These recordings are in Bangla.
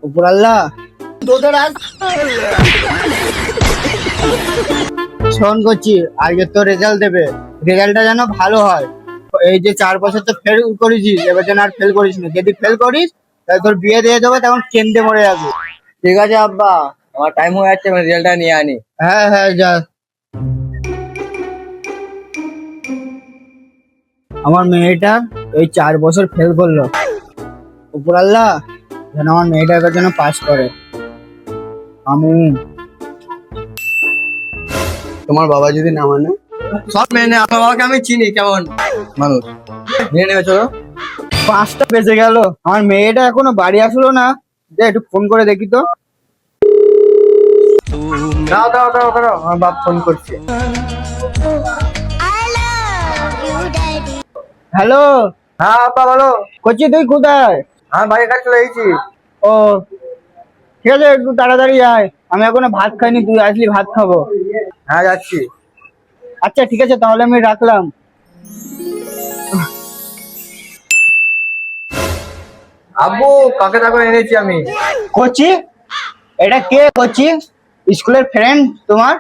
উপরাল্লাহ তোদের আজ ফোন করছি, আজকে তো রেজাল্ট দেবে, রেজাল্টটা যেন ভালো হয়। এই যে 4 বছর তো ফেল করেছিস, এবার যেন আর ফেল করিস না। যদি ফেল করিস তাহলে তোর বিয়ে দিয়ে দেবো, তখন কেন্দ্রে মরে যাবে। ঠিক আছে আব্বা, আমার টাইম হয়ে যাচ্ছে, আমি রেজাল্টটা নিয়ে আনি। হ্যাঁ হ্যাঁ যা। আমার মেয়েটা এই 4 বছর ফেল করলো, উপরাল্লাহ যেন আমার মেয়েটা এবার যেন পাস করে। আমি তোমার বাবা যদি না মানে? সব মেনে, আমার বাবাকে আমি চিনি কেমন মানুষ। নিয়ে নেবে, চলো। 5টা বেজে গেল, আমার মেয়েটা এখনো বাড়ি আসলো না। দে একটু ফোন করে দেখি তো। দাও দাও দাও দাও, আমার বাপ ফোন করছে। হ্যালো, হ্যাঁ আব্বা বলো। করছি তুই কোথায়? আমার বাড়ির কাছে চলে এসেছি। ও ঠিক আছে, একটু তাড়াতাড়ি আয়, আমি এখনো ভাত খাইনি, তুই আসলি ভাত খাবো। হ্যাঁ যাচ্ছি। আচ্ছা ঠিক আছে, তাহলে আমি রাখলাম। আব্বু, কাকে তাকে এনেছি আমি। কোচি, এটা কে কোচি? স্কুলের ফ্রেন্ড তোমার?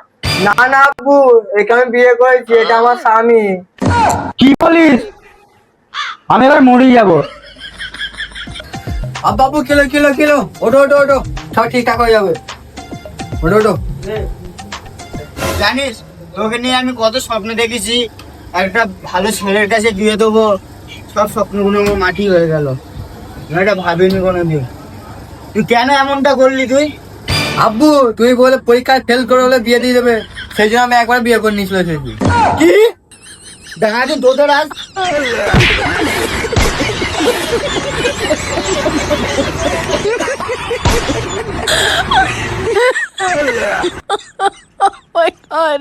না না আব্বু, একে আমি বিয়ে করেছি, এটা আমার স্বামী। কি বলিস? আমি এবার মরে যাবো। আব্বা আব্বু, কিলো কিলো কিলো, ওঠো ওঠো ওঠো, সব ঠিকঠাক হয়ে যাবে। ওঠো ওঠো। জানিস, তোকে নিয়ে আমি কত স্বপ্ন দেখেছি, একটা ভালো ছেলের কাছে বিয়ে দেবো, সব স্বপ্নগুলো আমার মাটি হয়ে গেল। আমি এটা ভাবিনি কোনোদিন। তুই কেন এমনটা করলি তুই? আব্বু, তুমি বলে পরীক্ষায় ফেল করে হলে বিয়ে দিয়ে দেবে, সেই জন্য আমি একবার বিয়ে করে নিয়ে চলে এসেছি। কি দেখা যাচ্ছে তোদের আজ Oh my god.